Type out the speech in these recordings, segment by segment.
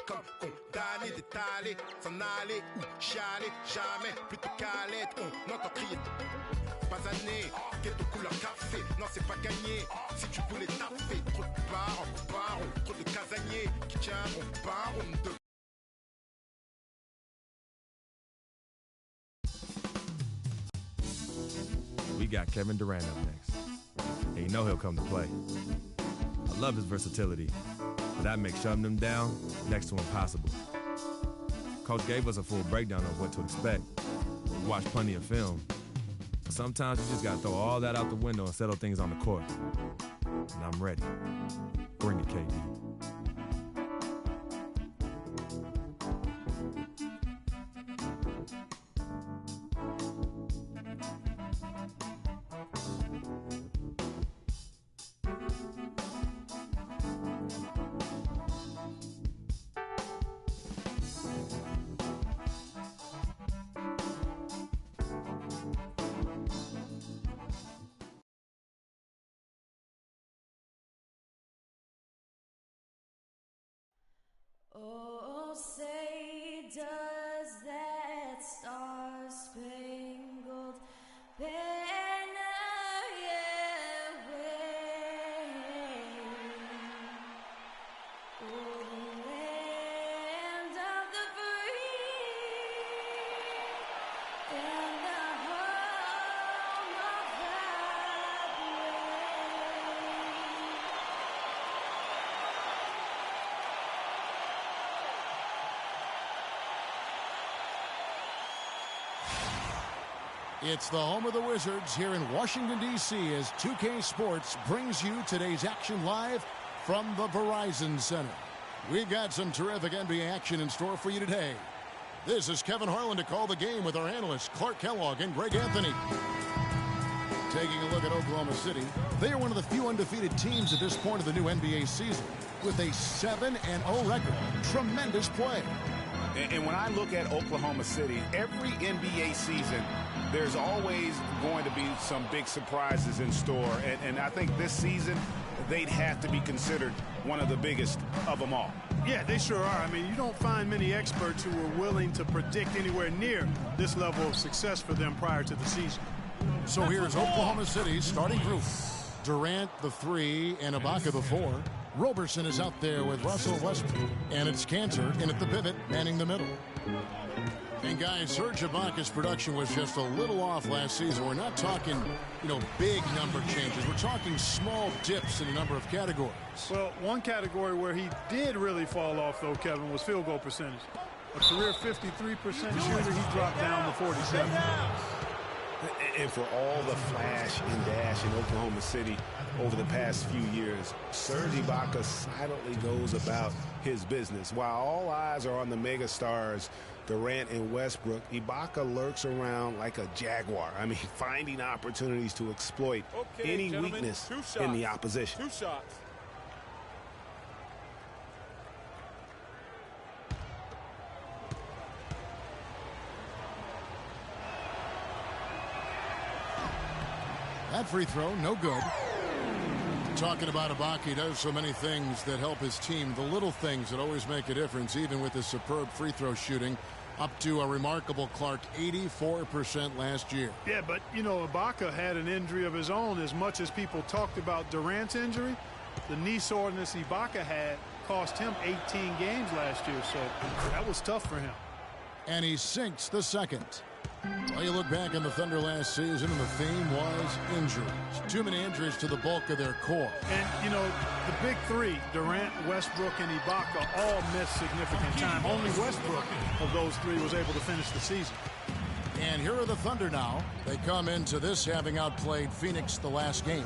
comme condamné d'étaler, s'en aller ou chialer, jamais plutôt qu'à l'aide, on entend crier. Basané, ghetto couleur café, non c'est pas gagné, si tu voulais taffer, trop de barons, trop de casaniers, qui tiendront baron de... We got Kevin Durant up next. And you know he'll come to play. I love his versatility, but that makes shutting him down next to impossible. Coach gave us a full breakdown of what to expect. We watched plenty of film. But sometimes you just gotta throw all that out the window and settle things on the court. And I'm ready. Bring it, KD. Oh, say does that star-spangled banner yet wave o'er the land of the free and the home of the brave. It's the home of the Wizards here in Washington, D.C. as 2K Sports brings you today's action live from the Verizon Center. We've got some terrific NBA action in store for you today. This is Kevin Harlan to call the game with our analysts Clark Kellogg and Greg Anthony. Taking a look at Oklahoma City, they are one of the few undefeated teams at this point of the new NBA season with a 7-0 record. Tremendous play. And when I look at Oklahoma City, every NBA season, there's always going to be some big surprises in store. And I think this season, they'd have to be considered one of the biggest of them all. Yeah, they sure are. I mean, you don't find many experts who are willing to predict anywhere near this level of success for them prior to the season. So here's Oklahoma City's starting group. Durant, the 3, and Ibaka, the 4. Roberson is out there with Russell Westbrook. And it's Cantor in at the pivot, manning the middle. And guys, Serge Ibaka's production was just a little off last season. We're not talking, big number changes. We're talking small dips in a number of categories. Well, one category where he did really fall off, though, Kevin, was field goal percentage. A career 53% shooter, he dropped down to 47. And for all the flash and dash in Oklahoma City over the past few years, Serge Ibaka silently goes about his business. While all eyes are on the megastars, Durant and Westbrook, Ibaka lurks around like a jaguar. I mean, finding opportunities to exploit any weakness in the opposition. 2 shots. That free throw, no good. Talking about Ibaka, he does so many things that help his team. The little things that always make a difference, even with his superb free throw shooting. Up to a remarkable, Clark, 84% last year. Yeah, but, Ibaka had an injury of his own. As much as people talked about Durant's injury, the knee soreness Ibaka had cost him 18 games last year, so that was tough for him. And he sinks the second. Well, you look back on the Thunder last season, and the theme was injuries. Too many injuries to the bulk of their core. And, the big 3, Durant, Westbrook, and Ibaka, all missed significant time. Only Westbrook of those 3 was able to finish the season. And here are the Thunder now. They come into this having outplayed Phoenix the last game.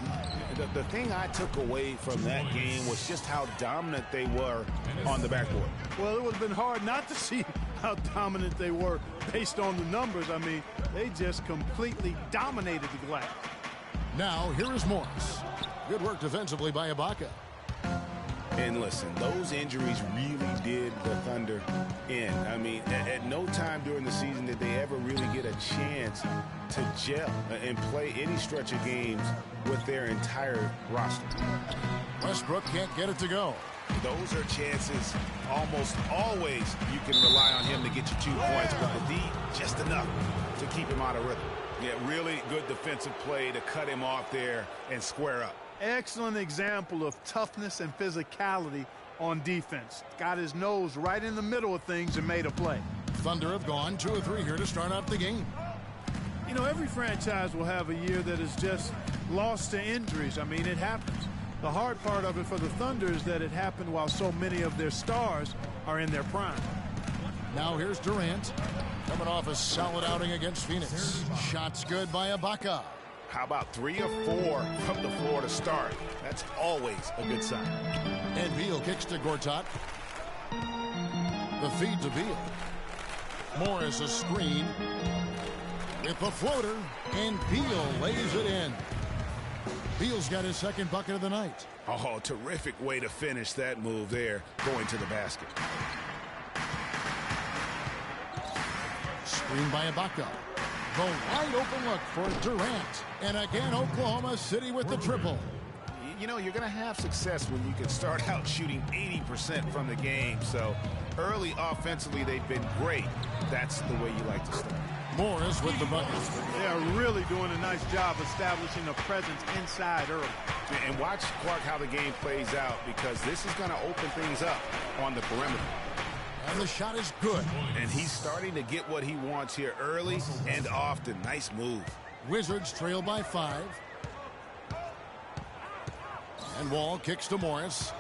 The thing I took away from that game was just how dominant they were on the backboard. Well, it would have been hard not to see how dominant they were based on the numbers. I mean, they just completely dominated the glass. Now, here is Morris. Good work defensively by Ibaka. And listen, those injuries really did the Thunder in. I mean, at no time during the season did they ever really get a chance to gel and play any stretch of games with their entire roster. Westbrook can't get it to go. Those are chances almost always you can rely on him to get you 2 points, but the D, just enough to keep him out of rhythm. Yeah, really good defensive play to cut him off there and square up. Excellent example of toughness and physicality on defense. Got his nose right in the middle of things and made a play. Thunder have gone 2 of 3 here to start out the game. You know, every franchise will have a year that is just lost to injuries. I mean, it happens. The hard part of it for the Thunder is that it happened while so many of their stars are in their prime. Now here's Durant, coming off a solid outing against Phoenix. Shots good by Ibaka. How about 3 of 4 from the floor to start? That's always a good sign. And Beal kicks to Gortat. The feed to Beal. Morris a screen. With the floater, and Beal lays it in. Beal's got his second bucket of the night. Oh, terrific way to finish that move there, going to the basket. Screen by Ibaka. The wide open look for Durant. And again, Oklahoma City with the triple. You know, you're going to have success when you can start out shooting 80% from the game. So early offensively, they've been great. That's the way you like to start. Morris with the bucket. They are really doing a nice job establishing a presence inside early. And watch, Clark, how the game plays out, because this is going to open things up on the perimeter. And the shot is good. And he's starting to get what he wants here early and often. Nice move. Wizards trail by 5. And Wall kicks to Morris.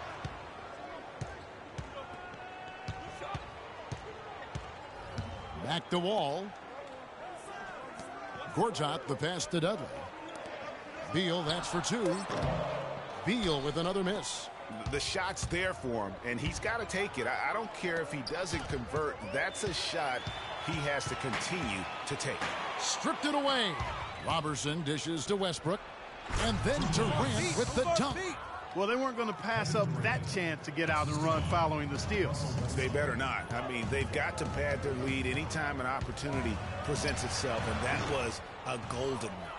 Back to Wall. Gortat, the pass to Dudley. Beal, that's for 2. Beal with another miss. The shot's there for him, and he's got to take it. I don't care if he doesn't convert. That's a shot he has to continue to take. Stripped it away. Robertson dishes to Westbrook. And then Durant with the dunk. Well, they weren't going to pass up that chance to get out and run following the steal. They better not. I mean, they've got to pad their lead anytime an opportunity presents itself, and that was a golden one.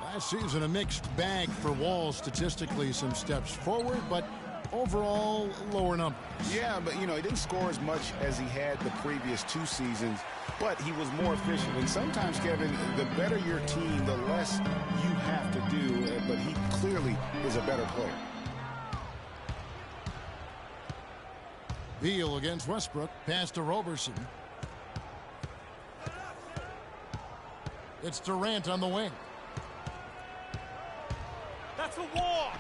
Last season, a mixed bag for Wall statistically. Some steps forward, but overall, lower numbers. Yeah, but, you know, he didn't score as much as he had the previous 2 seasons, but he was more efficient. And sometimes, Kevin, the better your team, the less you have to do, but he clearly is a better player. Beal against Westbrook. Pass to Robertson. It's Durant on the wing. That's a walk.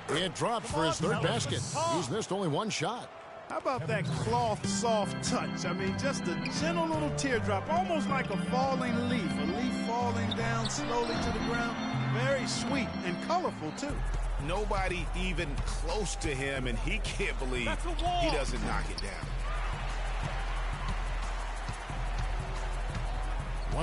It drops for his 3rd basket. He's missed only 1 shot. How about that cloth soft touch? I mean, just a gentle little teardrop, almost like a falling leaf. A leaf falling down slowly to the ground. Very sweet and colorful, too. Nobody even close to him, and he can't believe he doesn't knock it down.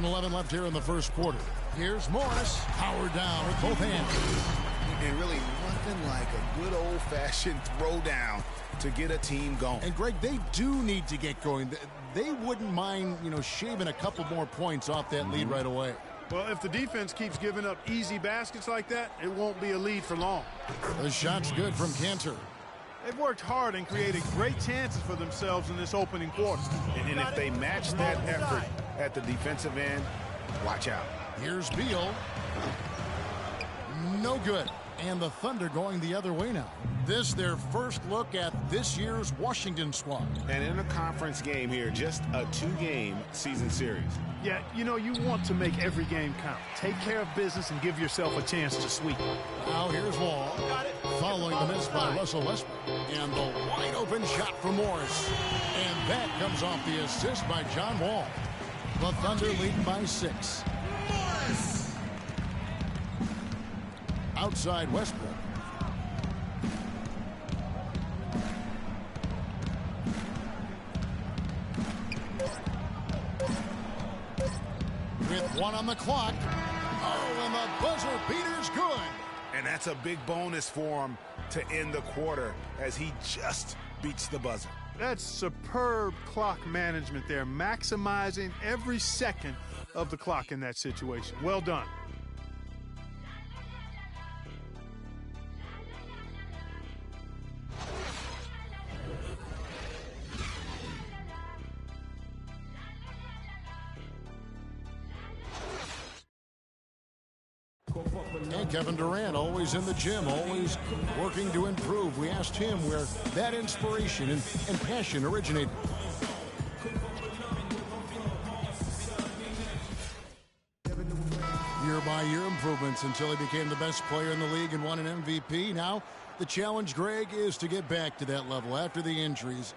1:11 left here in the first quarter. Here's Morris. Powered down with both hands. And really nothing like a good old-fashioned throwdown to get a team going. And, Greg, they do need to get going. They wouldn't mind, you know, shaving a couple more points off that lead right away. Well, if the defense keeps giving up easy baskets like that, it won't be a lead for long. The shot's good from Cantor. They've worked hard and created great chances for themselves in this opening quarter. And if they match that effort at the defensive end, watch out. Here's Beal. No good. And the Thunder going the other way now. This their first look at this year's Washington squad. An interconference game here, just a 2-game season series. Yeah, you know, you want to make every game count. Take care of business and give yourself a chance to sweep. Now here's Wall. Following the miss by Russell Westbrook. And the wide open shot for Morris. And that comes off the assist by John Wall. The Thunder leading by 6. Outside Westbrook. With 1 on the clock. Oh, and the buzzer beater's good. And that's a big bonus for him to end the quarter as he just beats the buzzer. That's superb clock management there, maximizing every second of the clock in that situation. Well done. And Kevin Durant, always in the gym, always working to improve. We asked him where that inspiration and passion originated. Year-by-year improvements until he became the best player in the league and won an MVP. Now, the challenge, Greg, is to get back to that level after the injuries.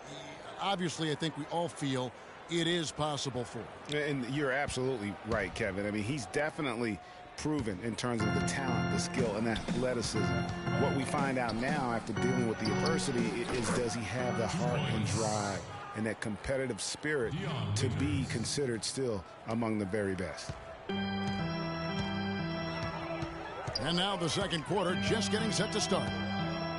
Obviously, I think we all feel it is possible for him. And you're absolutely right, Kevin. I mean, he's definitely proven in terms of the talent, the skill, and athleticism. What we find out now after dealing with the adversity is, does he have the heart and drive and that competitive spirit to be considered still among the very best? And now the second quarter just getting set to start.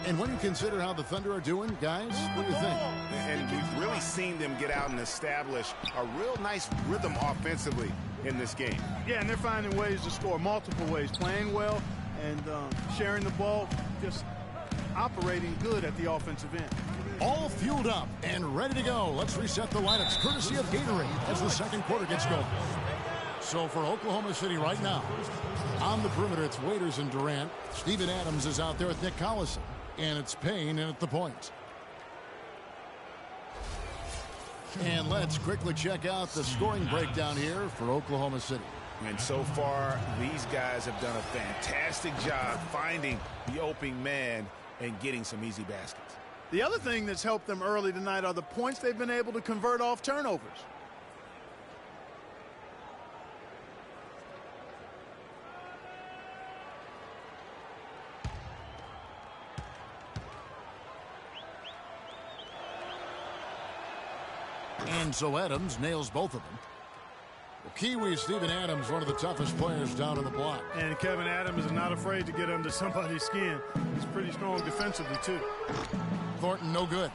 And when you consider how the Thunder are doing, guys, what do you think? And we've really seen them get out and establish a real nice rhythm offensively in this game. Yeah, and they're finding ways to score, multiple ways, playing well and sharing the ball, just operating good at the offensive end. All fueled up and ready to go. Let's reset the lineups, courtesy of Gatorade, as the second quarter gets going. So for Oklahoma City right now, on the perimeter, it's Waiters and Durant. Steven Adams is out there with Nick Collison. And it's Payne in at the point. And let's quickly check out the scoring breakdown here for Oklahoma City. And so far, these guys have done a fantastic job finding the opening man and getting some easy baskets. The other thing that's helped them early tonight are the points they've been able to convert off turnovers. And so Adams nails both of them. The Kiwi, Steven Adams, one of the toughest players down in the block. And Kevin Adams is not afraid to get under somebody's skin. He's pretty strong defensively, too. Thornton, no good.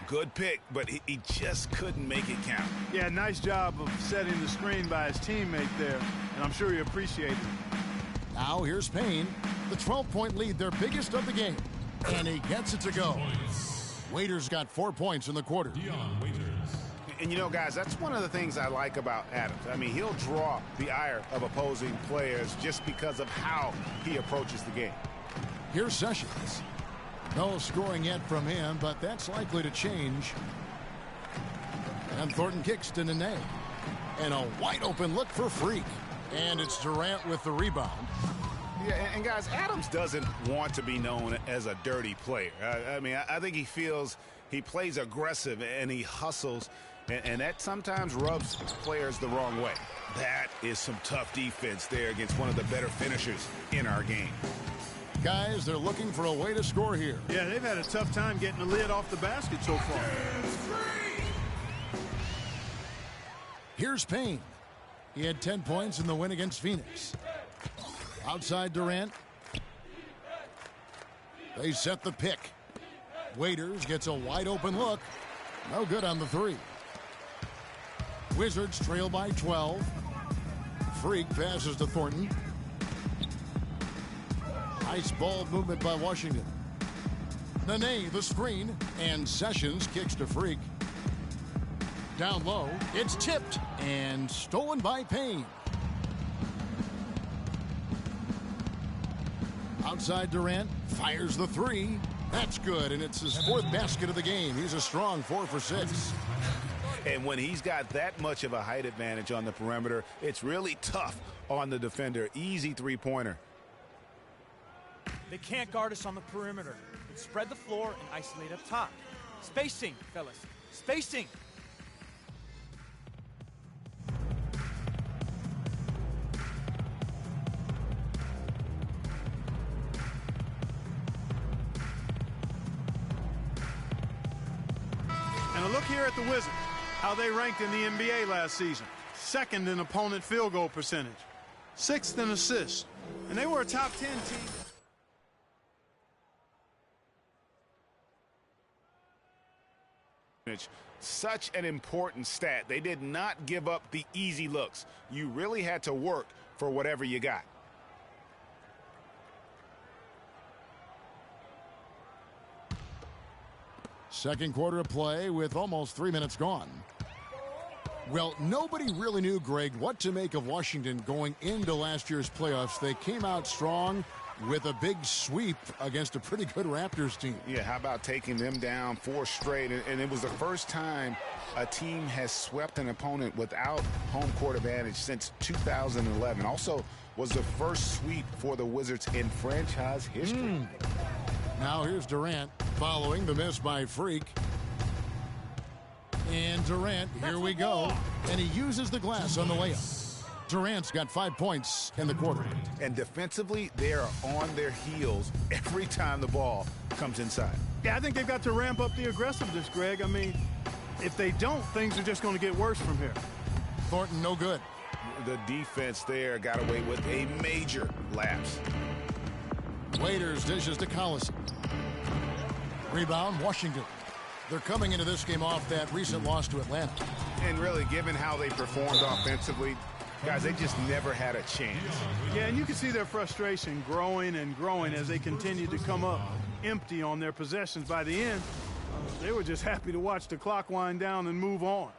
Good pick, but he just couldn't make it count. Yeah, nice job of setting the screen by his teammate there, and I'm sure he appreciated it. Now here's Payne. The 12-point lead, their biggest of the game. And he gets it to go. Waiters got 4 points in the quarter. And, you know, guys, that's one of the things I like about Adams. I mean, he'll draw the ire of opposing players just because of how he approaches the game. Here's Sessions. No scoring yet from him, but that's likely to change. And Thornton kicks to Nene. And a wide-open look for Freak. And it's Durant with the rebound. Yeah, and guys, Adams doesn't want to be known as a dirty player. I mean, I think he feels he plays aggressive and he hustles. And that sometimes rubs players the wrong way. That is some tough defense there against one of the better finishers in our game. Guys, they're looking for a way to score here. Yeah, they've had a tough time getting the lid off the basket so far. Here's Payne. He had 10 points in the win against Phoenix. Outside Durant. They set the pick. Waiters gets a wide open look. No good on the three. Wizards trail by 12. Freak passes to Thornton. Nice ball movement by Washington. Nene, the screen, and Sessions kicks to Freak. Down low, it's tipped and stolen by Payne. Outside Durant, fires the three. That's good, and it's his fourth basket of the game. He's a strong 4 for 6. And when he's got that much of a height advantage on the perimeter, it's really tough on the defender. Easy three-pointer. They can't guard us on the perimeter. Let's spread the floor and isolate up top. Spacing, fellas. Spacing. And a look here at the Wizards, how they ranked in the NBA last season. Second in opponent field goal percentage. 6th in assists. And they were a top 10 team. Such an important stat. They did not give up the easy looks. You really had to work for whatever you got. Second quarter of play with almost 3 minutes gone. Well, nobody really knew, Greg, what to make of Washington going into last year's playoffs. They came out strong with a big sweep against a pretty good Raptors team. Yeah, how about taking them down 4 straight? And it was the first time a team has swept an opponent without home court advantage since 2011. Also was the first sweep for the Wizards in franchise history. Now here's Durant following the miss by Freak. And Durant, here we go. And he uses the glass on the layup. Durant's got 5 points in the quarter. And defensively, they are on their heels every time the ball comes inside. Yeah, I think they've got to ramp up the aggressiveness, Greg. I mean, if they don't, things are just going to get worse from here. Thornton, no good. The defense there got away with a major lapse. Waiters dishes to Collison. Rebound, Washington. They're coming into this game off that recent loss to Atlanta. And really, given how they performed offensively, guys, they just never had a chance. Yeah, and you can see their frustration growing and growing as they continue to come up empty on their possessions. By the end, they were just happy to watch the clock wind down and move on.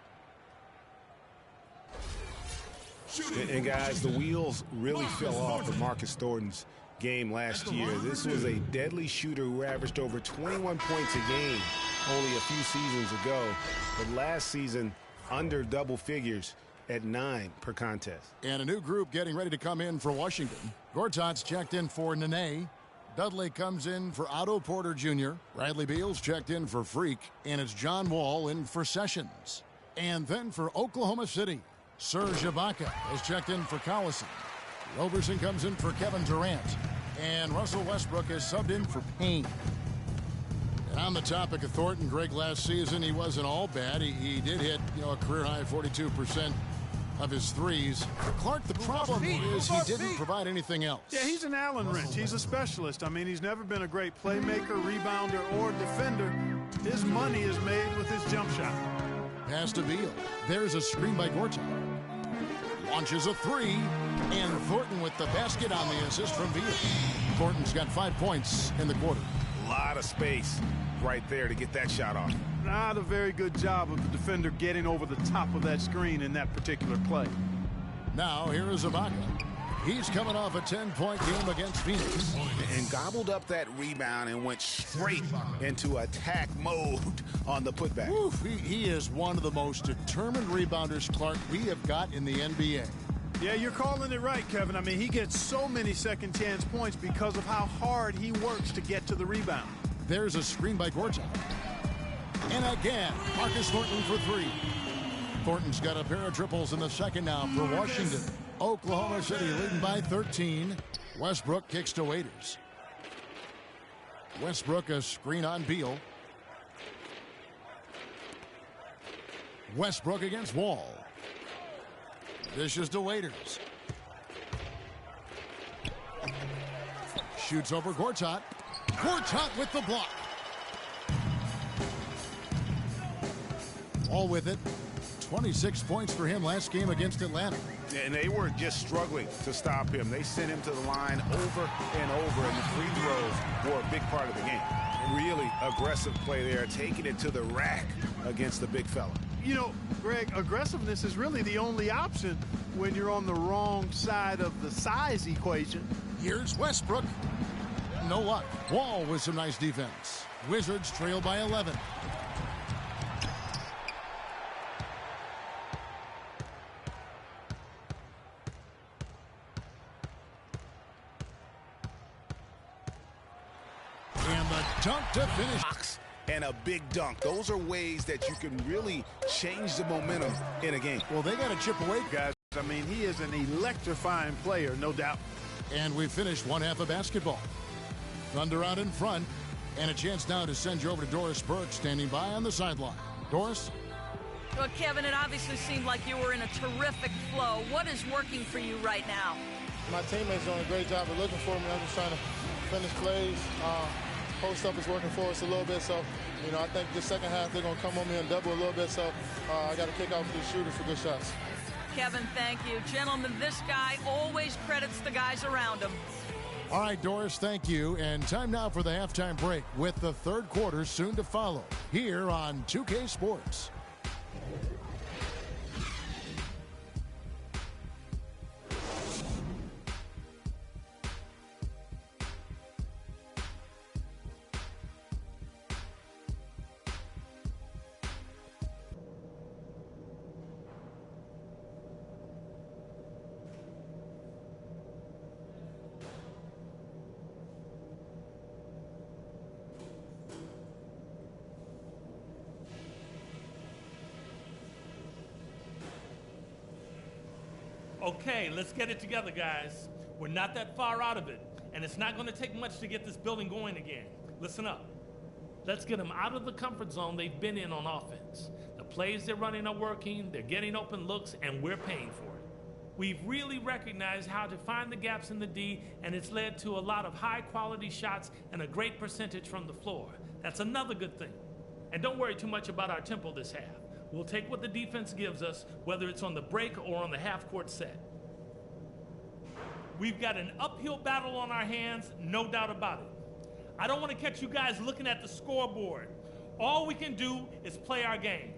And guys, the wheels really fell off for Marcus Thornton's game last year. This was a deadly shooter who averaged over 21 points a game only a few seasons ago. But last season, under double figures at 9 per contest. And a new group getting ready to come in for Washington. Gortat's checked in for Nene. Dudley comes in for Otto Porter Jr. Bradley Beal's checked in for Freak. And it's John Wall in for Sessions. And then for Oklahoma City, Serge Ibaka has checked in for Collison. Roberson comes in for Kevin Durant. And Russell Westbrook is subbed in for Payne. And on the topic of Thornton, Greg, last season, he wasn't all bad. He did hit, a career-high 42% of his threes. Clark, the problem is he didn't provide anything else. Yeah, he's an Allen wrench. He's a specialist. I mean, he's never been a great playmaker, rebounder, or defender. His money is made with his jump shot. Pass to Beal. There's a screen by Gortat. Launches a three, and Thornton with the basket on the assist from Beal. Thornton's got 5 points in the quarter. A lot of space right there to get that shot off. Not a very good job of the defender getting over the top of that screen in that particular play. Now here is Ibaka. He's coming off a 10-point game against Phoenix. And gobbled up that rebound and went straight into attack mode on the putback. Oof, he is one of the most determined rebounders, Clark, we have got in the NBA. Yeah, you're calling it right, Kevin. I mean, he gets so many second chance points because of how hard he works to get to the rebound. There's a screen by Gortat. And again, Marcus Thornton for three. Thornton's got a pair of triples in the second now for Washington. Oklahoma City leading by 13. Westbrook kicks to Waiters. Westbrook a screen on Beal. Westbrook against Wall. Dishes to Waiters. Shoots over Gortat. Gortat with the block. All with it. 26 points for him last game against Atlanta. And they were just struggling to stop him. They sent him to the line over and over, and the free throws were a big part of the game. Really aggressive play there, taking it to the rack against the big fella. You know, Greg, aggressiveness is really the only option when you're on the wrong side of the size equation. Here's Westbrook. No luck. Wall with some nice defense. Wizards trail by 11. And the dunk to finish. And a big dunk. Those are ways that you can really change the momentum in a game. Well, they got to chip away, Guys, I mean, he is an electrifying player, no doubt. And we finished one half of basketball. Thunder out in front, and a chance now to send you over to Doris Burke, standing by on the sideline. Doris? Well, Kevin, it obviously seemed like you were in a terrific flow. What is working for you right now? My teammates doing a great job of looking for me. I'm just trying to finish plays. post up is working for us a little bit. So, you know, I think the second half they're going to come on me and double a little bit. So I got to kick out for the shooters for good shots. Kevin, thank you. Gentlemen, this guy always credits the guys around him. All right, Doris, thank you. And time now for the halftime break with the third quarter soon to follow here on 2K Sports. Okay, let's get it together, guys. We're not that far out of it, and it's not going to take much to get this building going again. Listen up. Let's get them out of the comfort zone they've been in on offense. The plays they're running are working, they're getting open looks, and we're paying for it. We've really recognized how to find the gaps in the D, and it's led to a lot of high-quality shots and a great percentage from the floor. That's another good thing. And don't worry too much about our tempo this half. We'll take what the defense gives us, whether it's on the break or on the half-court set. We've got an uphill battle on our hands, no doubt about it. I don't want to catch you guys looking at the scoreboard. All we can do is play our game.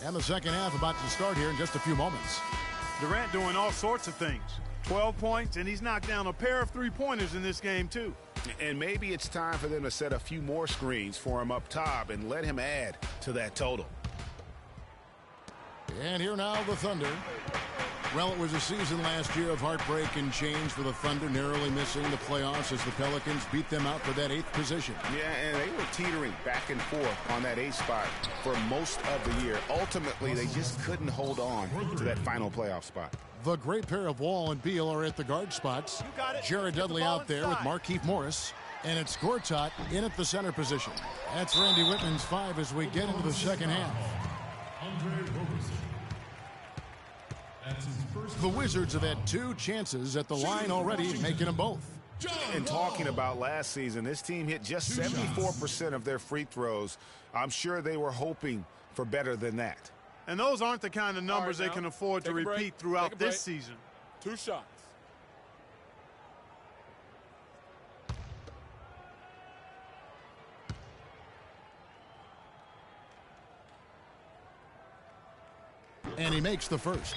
And the second half about to start here in just a few moments. Durant doing all sorts of things. 12 points, and he's knocked down a pair of three-pointers in this game, too. And maybe it's time for them to set a few more screens for him up top and let him add to that total. And here now the Thunder. Well, it was a season last year of heartbreak and change for the Thunder, narrowly missing the playoffs as the Pelicans beat them out for that 8th position. Yeah, and they were teetering back and forth on that 8th spot for most of the year. Ultimately, they just couldn't hold on to that final playoff spot. The great pair of Wall and Beal are at the guard spots. Jared Dudley out there with Markieff Morris. And it's Gortat in at the center position. That's Randy Whitman's 5 as we get into the second half. The Wizards have had 2 chances at the line already, making them both. And talking about last season, this team hit just 74% of their free throws. I'm sure they were hoping for better than that. And those aren't the kind of numbers they can afford to repeat throughout this season. 2 shots. And he makes the first.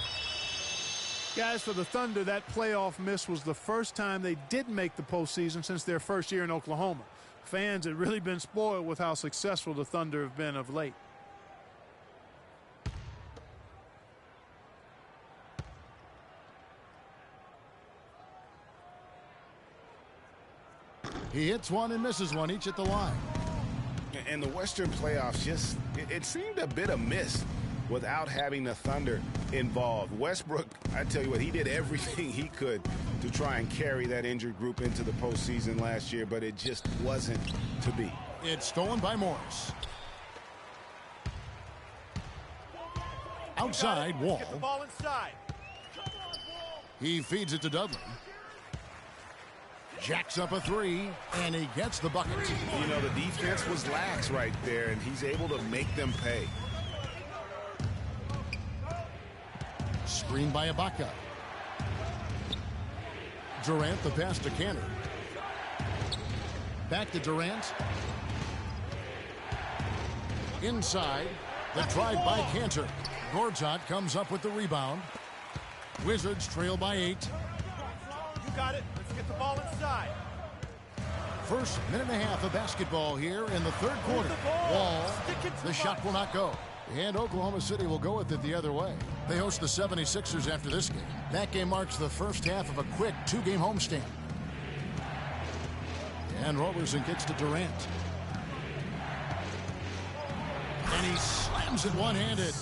Guys, for the Thunder, that playoff miss was the first time they didn't make the postseason since their first year in Oklahoma. Fans had really been spoiled with how successful the Thunder have been of late. He hits one and misses one, each at the line. And the Western playoffs just, it seemed a bit amiss without having the Thunder involved. Westbrook, I tell you what, he did everything he could to try and carry that injured group into the postseason last year, but it just wasn't to be. It's stolen by Morris. Outside, Wall. Get the ball inside. He feeds it to Dudley. Jacks up a 3, and he gets the bucket. You know, the defense was lax right there, and he's able to make them pay. Screen by Ibaka. Durant, the pass to Canner. Back to Durant. Inside, the drive by Cantor. Gortat comes up with the rebound. Wizards trail by 8. You got it. Let's get the ball inside. First minute and a half of basketball here in the third quarter. Wall, the shot will not go. And Oklahoma City will go with it the other way. They host the 76ers after this game. That game marks the first half of a quick 2-game homestand. And Roberson gets to Durant. And he slams it one-handed.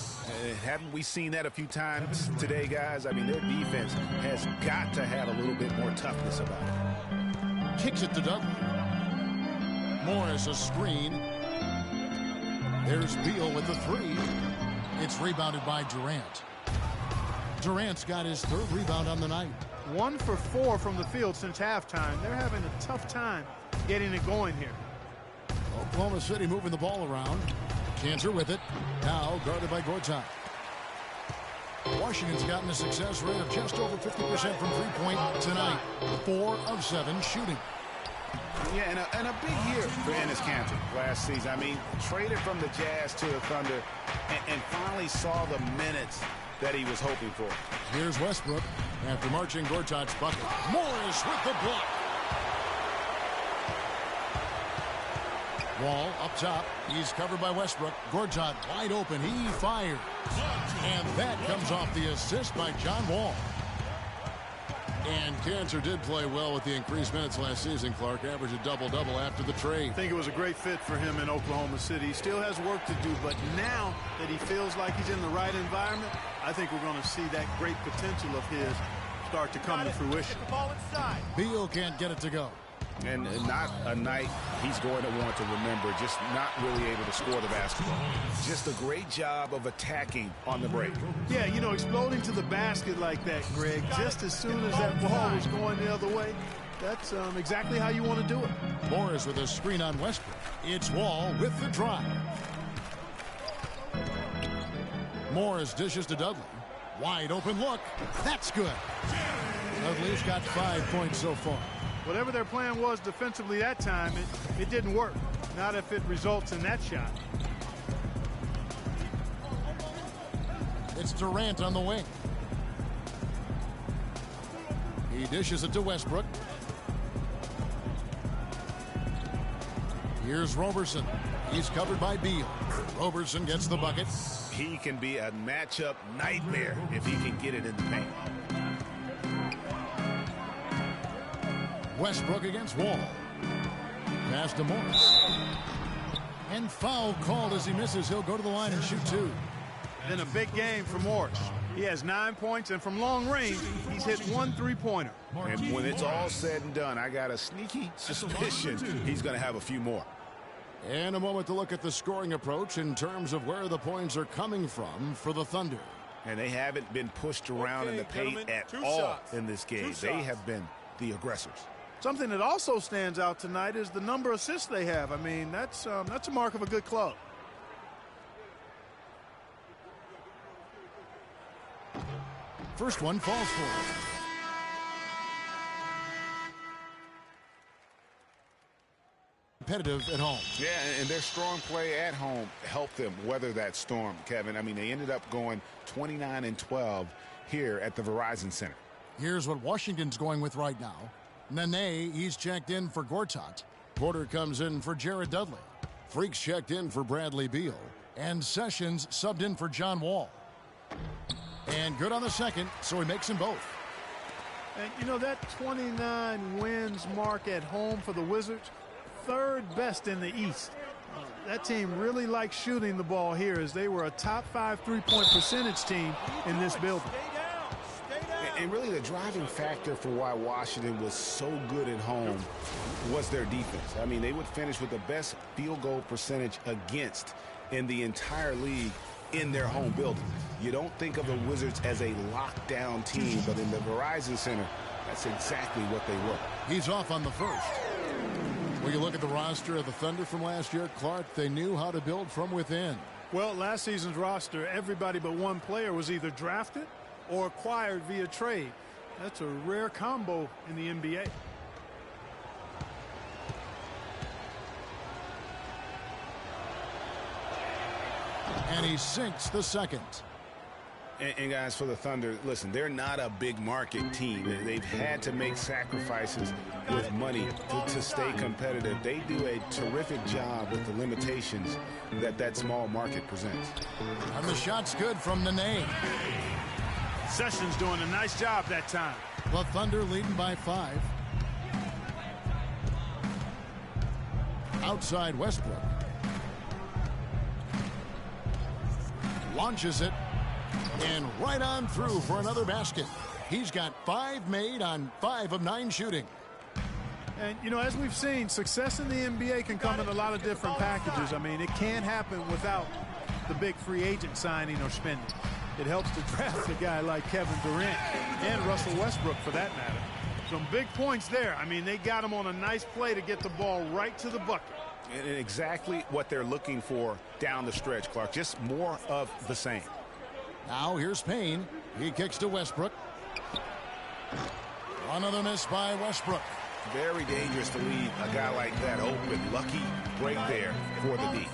Haven't we seen that a few times today, guys? I mean, their defense has got to have a little bit more toughness about it. Kicks it to Dudley. Morris a screen. There's Beal with the 3. It's rebounded by Durant. Durant's got his 3rd rebound on the night. 1 for 4 from the field since halftime. They're having a tough time getting it going here. Oklahoma City moving the ball around. Cantor with it. Now guarded by Gortat. Washington's gotten a success rate of just over 50% from three-point tonight. 4 of 7 shooting. Yeah, and a big year for Enes Kanter last season. I mean, traded from the Jazz to the Thunder and finally saw the minutes that he was hoping for. Here's Westbrook after marching Gortat's bucket. Morris with the block. Wall up top. He's covered by Westbrook. Gortat wide open. He fires. And that comes off the assist by John Wall. And Kanter did play well with the increased minutes last season, Clark. Averaged a double-double after the trade. I think it was a great fit for him in Oklahoma City. He still has work to do, but now that he feels like he's in the right environment, I think we're going to see that great potential of his start to come to fruition. Beal can't get it to go. And not a night he's going to want to remember, just not really able to score the basketball. Just a great job of attacking on the break. Yeah, you know, exploding to the basket like that, Greg, just as soon as that ball was going the other way, that's exactly how you want to do it. Morris with a screen on Westbrook. It's Wall with the drive. Morris dishes to Dudley. Wide open look. That's good. Dudley's got 5 points so far. Whatever their plan was defensively that time, it didn't work. Not if it results in that shot. It's Durant on the wing. He dishes it to Westbrook. Here's Roberson. He's covered by Beal. Roberson gets the bucket. He can be a matchup nightmare if he can get it in the paint. Westbrook against Wall. Pass to Morris. And foul called as he misses. He'll go to the line and shoot 2. Then a big game for Morris. He has 9 points, and from long range, he's hit 1 3-pointer. And when it's all said and done, I got a sneaky suspicion he's going to have a few more. And a moment to look at the scoring approach in terms of where the points are coming from for the Thunder. And they haven't been pushed around in the paint at all in this game. They have been the aggressors. Something that also stands out tonight is the number of assists they have. I mean, that's a mark of a good club. First one falls for him. Competitive at home. Yeah, and their strong play at home helped them weather that storm, Kevin. I mean, they ended up going 29-12 here at the Verizon Center. Here's what Washington's going with right now. Nene, he's checked in for Gortat. Porter comes in for Jared Dudley. Freaks checked in for Bradley Beal. And Sessions subbed in for John Wall. And good on the second, so he makes them both. And, you know, that 29 wins mark at home for the Wizards, 3rd best in the East. That team really likes shooting the ball here, as they were a top 5 3-point percentage team in this building. And really the driving factor for why Washington was so good at home was their defense. I mean, they would finish with the best field goal percentage against in the entire league in their home building. You don't think of the Wizards as a lockdown team, but in the Verizon Center, that's exactly what they were. He's off on the first. When you look at the roster of the Thunder from last year, Clark, they knew how to build from within. Well, last season's roster, everybody but one player was either drafted or acquired via trade. That's a rare combo in the NBA. And he sinks the second. And guys, for the Thunder, listen, they're not a big market team. They've had to make sacrifices with money to stay competitive. They do a terrific job with the limitations that small market presents. And the shot's good from Nene. Sessions doing a nice job that time. The Thunder leading by 5. Outside Westbrook. Launches it. And right on through for another basket. He's got 5 made on 5 of 9 shooting. And, you know, as we've seen, success in the NBA can come in a lot of different packages. I mean, it can't happen without the big free agent signing or spending. it helps to draft a guy like Kevin Durant and Russell Westbrook for that matter. Some big points there. I mean, they got him on a nice play to get the ball right to the bucket. And exactly what they're looking for down the stretch, Clark. Just more of the same. Now here's Payne. He kicks to Westbrook. Another miss by Westbrook. Very dangerous to leave a guy like that open. Lucky break there for the D.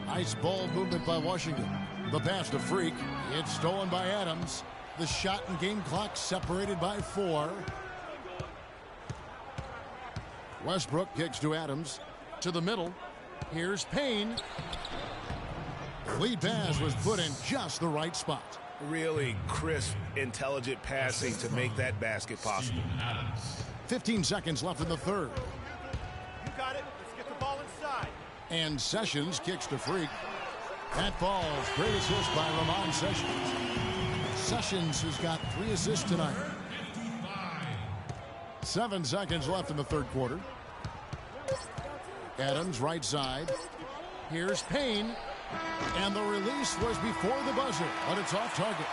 Nice ball movement by Washington. The pass to Freak. It's stolen by Adams. The shot and game clock separated by 4. Westbrook kicks to Adams. To the middle. Here's Payne. Lead pass was put in just the right spot. Really crisp, intelligent passing to make that basket possible. 15 seconds left in the third. You got it. Let's get the ball inside. And Sessions kicks to Freak. That falls. Great assist by Ramon Sessions. Sessions has got 3 assists tonight. 7 seconds left in the third quarter. Adams right side. Here's Payne. And the release was before the buzzer, but it's off target.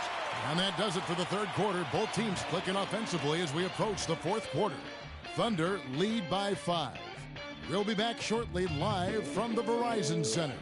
And that does it for the third quarter. Both teams clicking offensively as we approach the fourth quarter. Thunder lead by 5. We'll be back shortly live from the Verizon Center.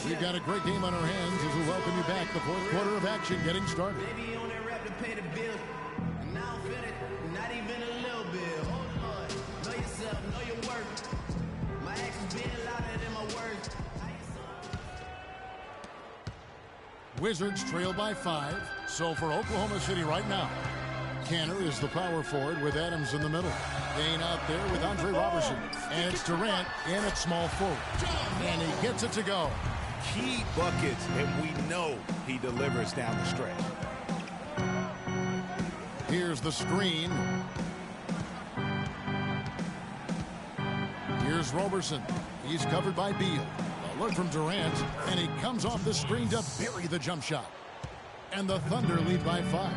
We've got a great game on our hands as we welcome you back. The fourth quarter of action getting started. Baby on that rap to pay the bill. And I don't feel it, not even a little bit. Oh Lord, know yourself, know your worth. My actions being louder than my words. Wizards trail by 5. So for Oklahoma City right now, Canner is the power forward with Adams in the middle. Payne out there with Andre Robertson. And it's Durant in at small forward. And he gets it to go. Key buckets, and we know he delivers down the stretch. Here's the screen. Here's Robertson. He's covered by Beal. A look from Durant, and he comes off the screen to bury the jump shot. And the Thunder lead by 5.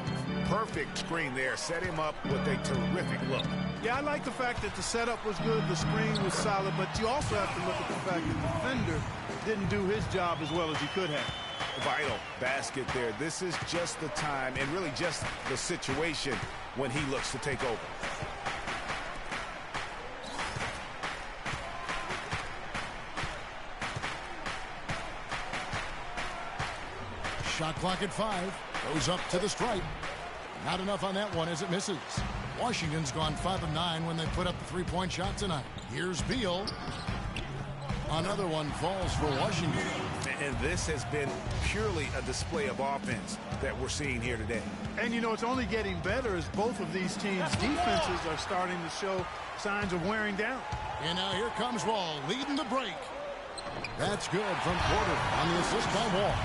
Perfect screen there. Set him up with a terrific look. Yeah, I like the fact that the setup was good, the screen was solid, but you also have to look at the fact that the defender didn't do his job as well as he could have. Vital basket there. This is just the time and really just the situation when he looks to take over. Shot clock at 5. Goes up to the stripe. Not enough on that one as it misses. Washington's gone 5 of 9 when they put up the three-point shot tonight. Here's Beal. Another one falls for Washington. And this has been purely a display of offense that we're seeing here today. And, you know, it's only getting better as both of these teams' defenses are starting to show signs of wearing down. And now here comes Wall leading the break. That's good from Porter on the assist by Wall.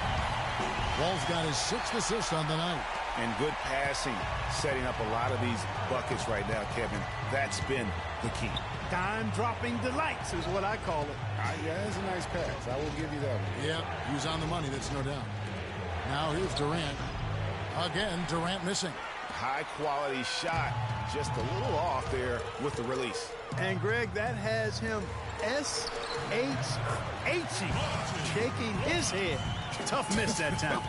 Wall's got his 6th assist on the night. And good passing, setting up a lot of these buckets right now, Kevin. That's been the key. Time-dropping delights is what I call it. Yeah, that's a nice pass. I will give you that one. Yep, he's on the money, that's no doubt. Now here's Durant. Again, Durant missing. High-quality shot, just a little off there with the release. And, Greg, that has him S-H-H-ing, shaking his head. Tough miss that time.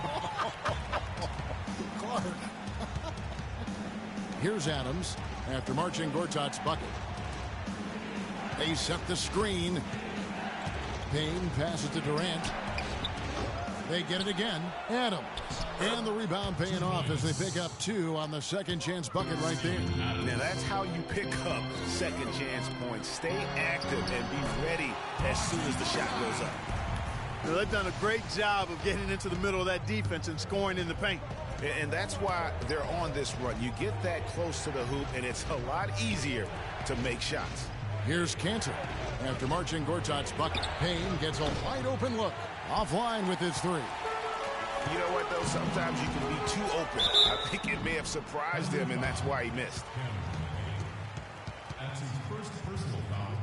Here's Adams after Marcin Gortat's bucket. They set the screen. Payne passes to Durant. They get it again. Adams. And the rebound paying off as they pick up 2 on the second chance bucket right there. Now that's how you pick up second chance points. Stay active and be ready as soon as the shot goes up. Well, they've done a great job of getting into the middle of that defense and scoring in the paint. And that's why they're on this run. You get that close to the hoop, and it's a lot easier to make shots. Here's Cantor. After Marcin Gortat's bucket, Payne gets a wide-open look. Offline with his 3. You know what, though? Sometimes you can be too open. I think it may have surprised him, and that's why he missed. That's his first personal foul.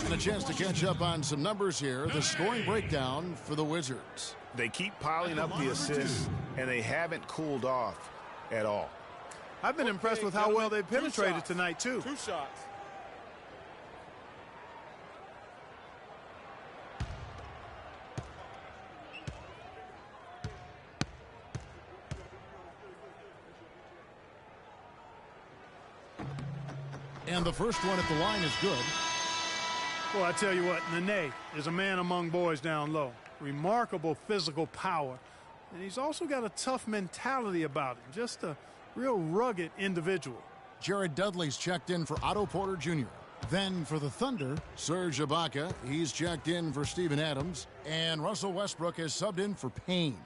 And a chance to catch up on some numbers here. The scoring breakdown for the Wizards. They keep piling up the assists, and they haven't cooled off at all. I've been impressed with how well they penetrated tonight, too. 2 shots. And the first one at the line is good. Well, I tell you what, Nene is a man among boys down low. Remarkable physical power. And he's also got a tough mentality about him. Just a real rugged individual. Jared Dudley's checked in for Otto Porter Jr. Then for the Thunder, Serge Ibaka. He's checked in for Steven Adams. And Russell Westbrook has subbed in for Payne.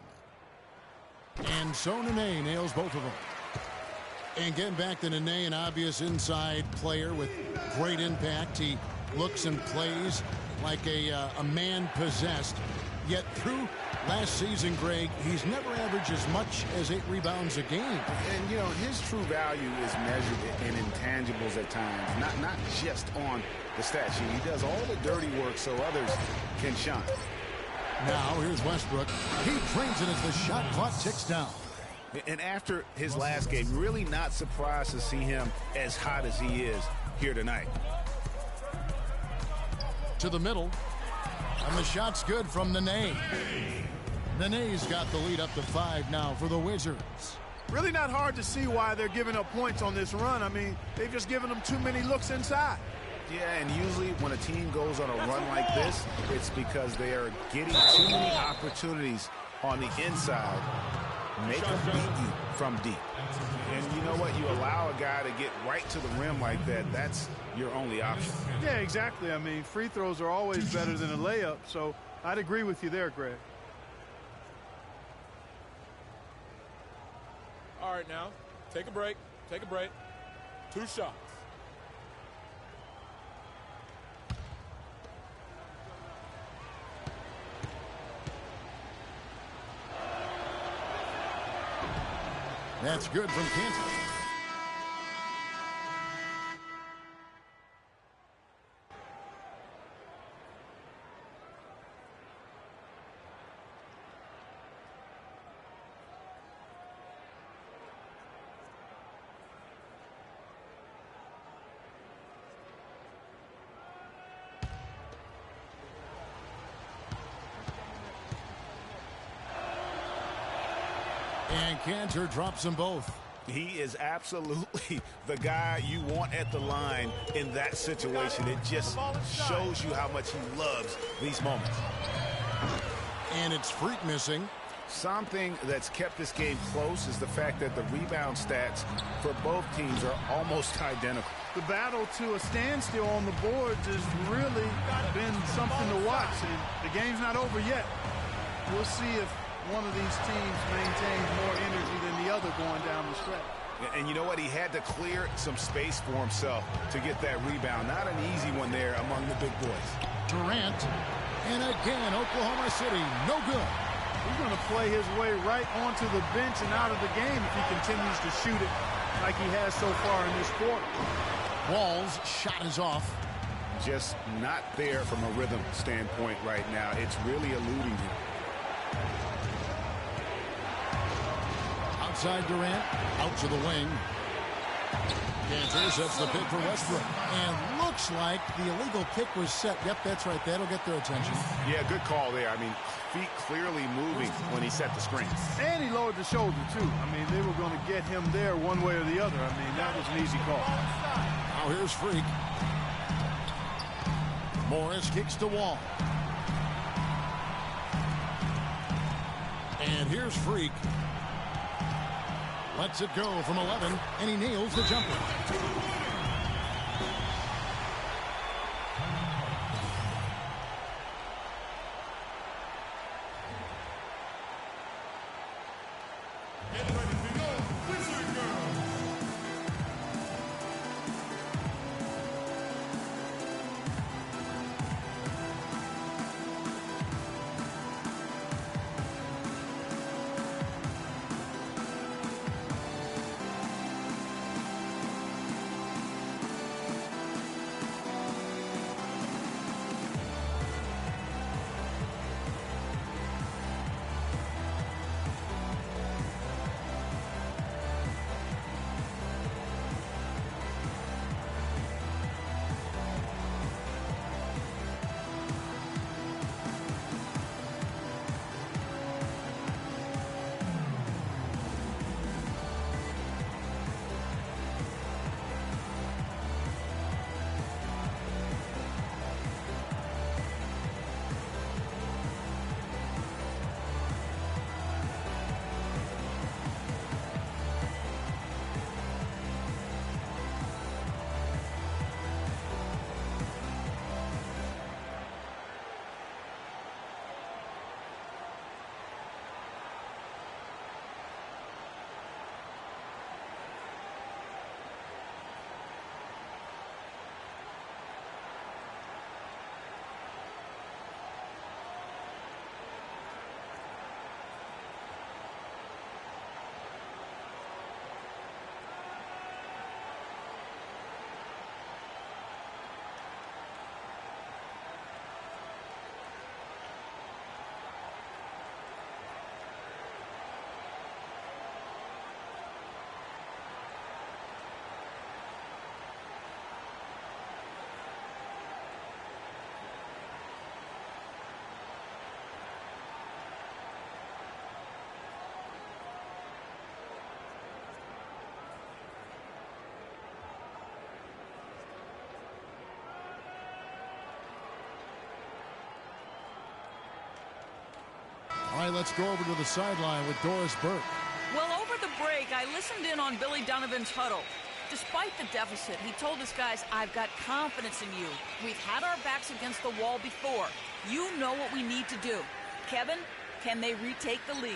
And so Nene nails both of them. And getting back to Nene, an obvious inside player with great impact. He looks and plays like a man possessed. Yet through last season, Greg, he's never averaged as much as 8 rebounds a game. And, you know, his true value is measured in intangibles at times, not just on the stat sheet. He does all the dirty work so others can shine. Now, here's Westbrook. He trains it as the shot clock ticks down. And after his last game, really not surprised to see him as hot as he is here tonight. To the middle. And the shot's good from Nene. Nene's got the lead up to 5 now for the Wizards. Really not hard to see why they're giving up points on this run. I mean, they've just given them too many looks inside. Yeah, and usually when a team goes on a run like this, it's because they are getting too many opportunities on the inside. Make them beat you from deep. And you know what? You allow a guy to get right to the rim like that, that's your only option. Yeah, exactly. I mean, free throws are always better than a layup, so I'd agree with you there, Greg. All right, now, take a break. Take a break. 2 shots. That's good from Cantor. And Cantor drops them both. He is absolutely the guy you want at the line in that situation. It just shows you how much he loves these moments. And it's Freak missing. Something that's kept this game close is the fact that the rebound stats for both teams are almost identical. The battle to a standstill on the boards has really been something to watch. And the game's not over yet. We'll see if one of these teams maintains more energy than the other going down the stretch. And you know what? He had to clear some space for himself to get that rebound. Not an easy one there among the big boys. Durant. And again, Oklahoma City, no good. He's going to play his way right onto the bench and out of the game if he continues to shoot it like he has so far in this quarter. Wall's shot is off. Just not there from a rhythm standpoint right now. It's really eluding him. Outside Durant, out to the wing. Cantor sets the pick for Westbrook. And looks like the illegal pick was set. Yep, that's right. That'll get their attention. Yeah, good call there. I mean, feet clearly moving when he set the screen. And he lowered the shoulder, too. I mean, they were going to get him there one way or the other. I mean, that was an easy call. Now here's Freak. Morris kicks to Wall. And here's Freak. Lets it go from 11, and he nails the jumper. let's go over to the sideline with Doris Burke. Well, over the break, I listened in on Billy Donovan's huddle. Despite the deficit, he told his guys, I've got confidence in you. We've had our backs against the wall before. You know what we need to do. Kevin, can they retake the lead?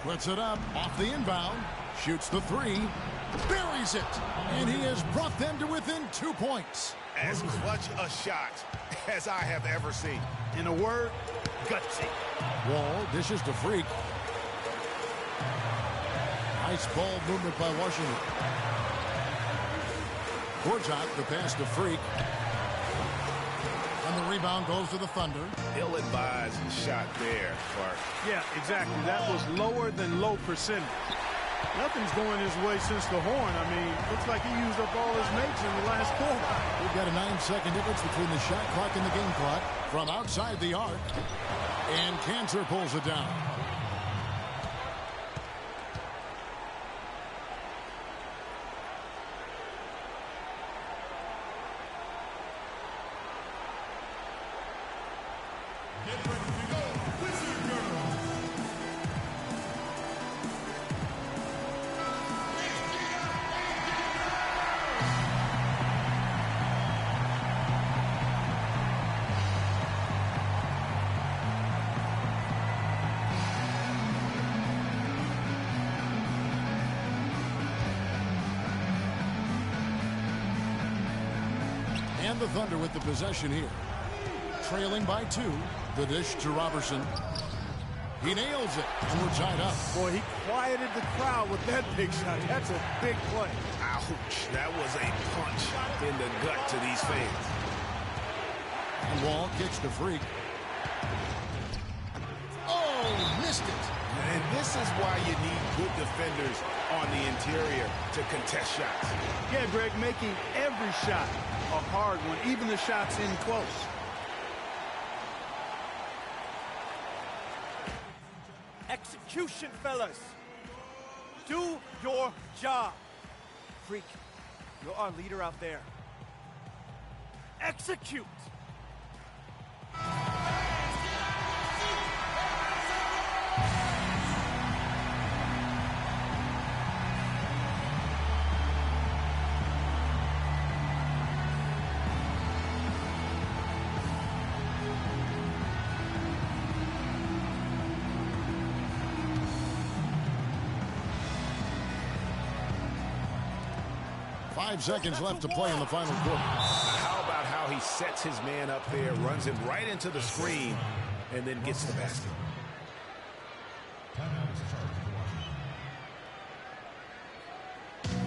Puts it up off the inbound. Shoots the three. Buries it. And he has brought them to within 2 points. As clutch a shot as I have ever seen. In a word, gutsy. Wall dishes to Freak. Nice ball movement by Washington. Gortat, the pass to Freak. And the rebound goes to the Thunder. Ill-advised shot there, Clark. Yeah, exactly. That was lower than low percentage. Nothing's going his way since the horn. I mean, looks like he used up all his mates in the last quarter. We've got a 9-second difference between the shot clock and the game clock from outside the arc. And Cantor pulls it down. And the Thunder with the possession here. Trailing by 2. The dish to Robertson. He nails it, and we're tied up. Boy, he quieted the crowd with that big shot. That's a big play. Ouch. That was a punch in the gut to these fans. And Wall kicks to Freak. Oh, missed it. And this is why you need good defenders on the interior to contest shots. Yeah, Greg, making every shot a hard one, even the shots in close. Execution, fellas. Do your job. Freak, you're our leader out there. Execute. 5 seconds left to play in the final quarter. How about how he sets his man up there, runs him right into the screen, and then gets the basket.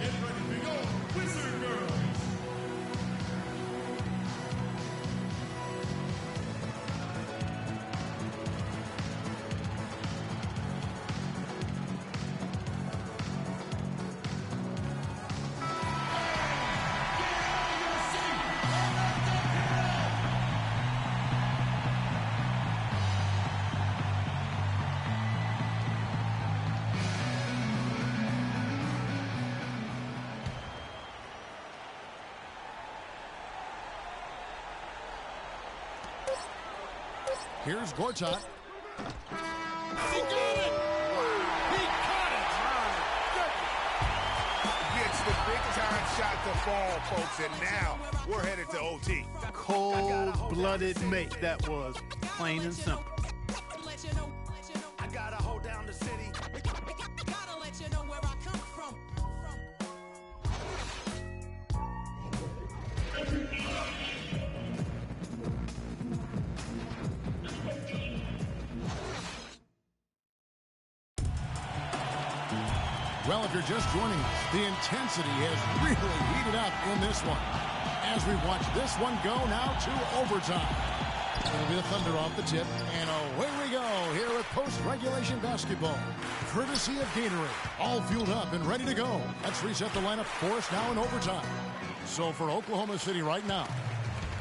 Get ready to go, Wizard Girls! Here's Gortat. He got it! He caught it! Gets the big-time shot to fall, folks, and now we're headed to OT. Cold-blooded mate, that was. Plain and simple. I gotta hold down the city. Gotta let you know where I come from. Well, if you're just joining us, the intensity has really heated up in this one. As we watch this one go now to overtime. It'll be the Thunder off the tip, and away we go here at post-regulation basketball. Courtesy of Gatorade, all fueled up and ready to go. Let's reset the lineup for us now in overtime. So for Oklahoma City right now,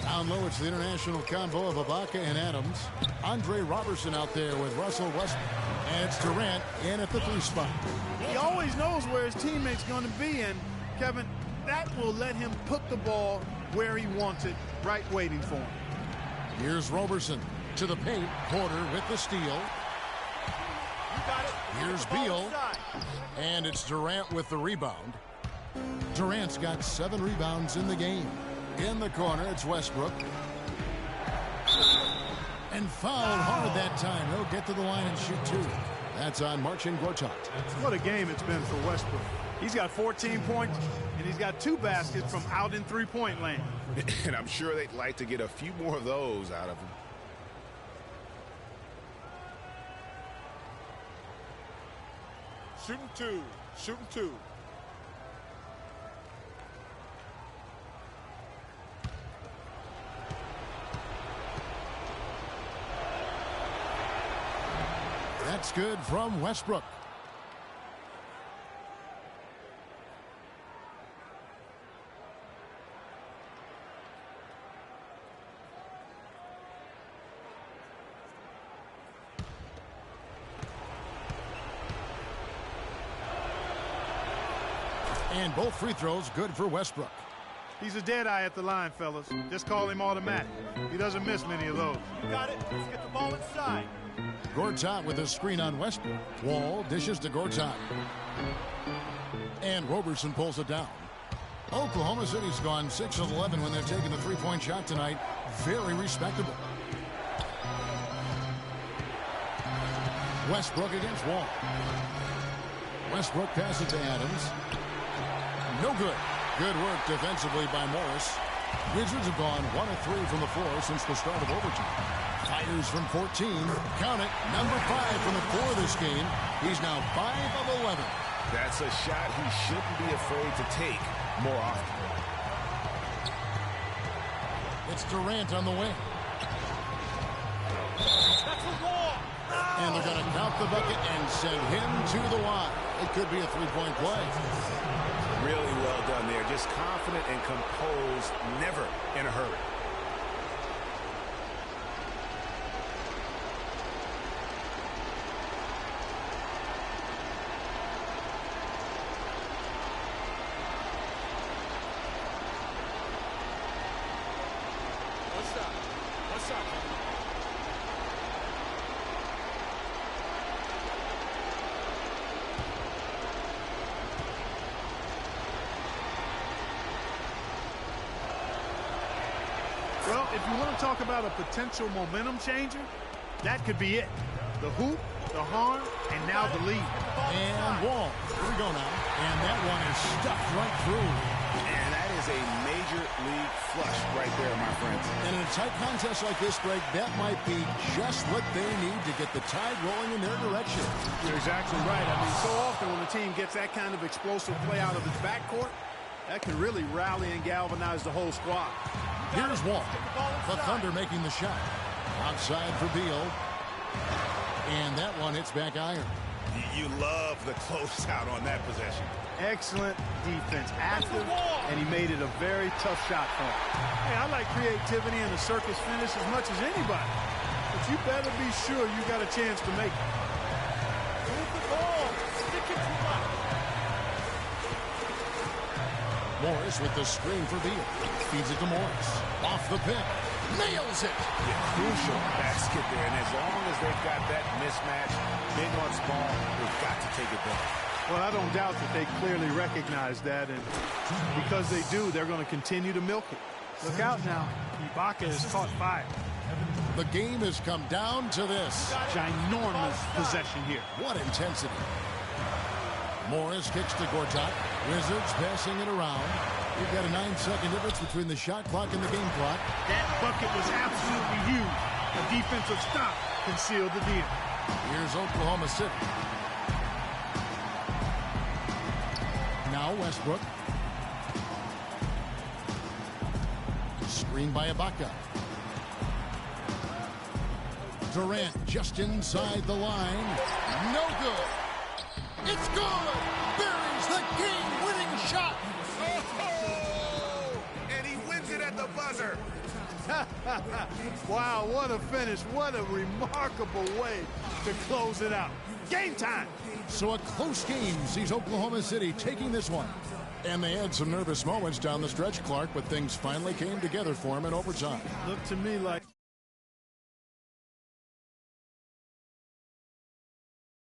down low, it's the international combo of Ibaka and Adams. Andre Robertson out there with Russell Westbrook. And it's Durant in at the 3 spot. He always knows where his teammate's going to be, and Kevin, That will let him put the ball where he wants it, right waiting for him. Here's Roberson to the paint. Porter with the steal. You got it. Here's Beal. And it's Durant with the rebound. Durant's got 7 rebounds in the game. In the corner, it's Westbrook. And fouled hard that time. He'll get to the line and shoot 2. That's on Marcin Gortat. What a game it's been for Westbrook. He's got 14 points, and he's got 2 baskets from out in three-point land. And I'm sure they'd like to get a few more of those out of him. Shooting 2. Shooting 2. That's good from Westbrook. And both free throws good for Westbrook. He's a dead eye at the line, fellas. Just call him automatic. He doesn't miss many of those. You got it. Let's get the ball inside. Gortat with a screen on Westbrook. Wall dishes to Gortat. And Roberson pulls it down. Oklahoma City's gone 6 of 11 when they're taking the three-point shot tonight. Very respectable. Westbrook against Wall. Westbrook passes to Adams. No good. Good work defensively by Morris. Wizards have gone 1 of 3 from the floor since the start of overtime. Fires from 14. Count it. Number 5 from the floor this game. He's now 5 of 11. That's a shot he shouldn't be afraid to take more often. It's Durant on the wing. That's a wall. And they're going to count the bucket and send him to the line. It could be a three-point play. Really well done there. Just confident and composed, never in a hurry. What's up? Well, if you want to talk about a potential momentum changer, that could be it. The hoop, the horn, and now the lead. And Wall. Here we go now. And that one is stuffed right through. And that is a major league flush right there, my friends. And in a tight contest like this, Greg, that might be just what they need to get the tide rolling in their direction. You're exactly right. I mean, so often when a team gets that kind of explosive play out of its backcourt, that can really rally and galvanize the whole squad. Here's Wall. The Thunder making the shot. Outside for Beal. And that one hits back iron. You love the closeout on that possession. Excellent defense. Active, and he made it a very tough shot for him. Hey, I like creativity and a circus finish as much as anybody. But you better be sure you got a chance to make it. Move the ball. Stick it to him. Morris with the screen for Beal. Feeds it to Morris. Off the pick. Nails it. Yeah, crucial basket there. And as long as they've got that mismatch, big on small, they've got to take it back. Well, I don't doubt that they clearly recognize that. And because they do, they're going to continue to milk it. Look out now. Ibaka has caught fire. The game has come down to this. Ginormous possession here. What intensity. Morris kicks to Gortat. Wizards passing it around. We've got a 9-second difference between the shot clock and the game clock. That bucket was absolutely huge. A defensive stop can seal the deal. Here's Oklahoma City. Now Westbrook. Screen by Ibaka. Durant just inside the line. No good. It's good. Buries the game-winning shot. Oh, and he wins it at the buzzer. Wow, what a finish. What a remarkable way to close it out. Game time. So a close game sees Oklahoma City taking this one. And they had some nervous moments down the stretch, Clark, but things finally came together for him in overtime. Looked to me like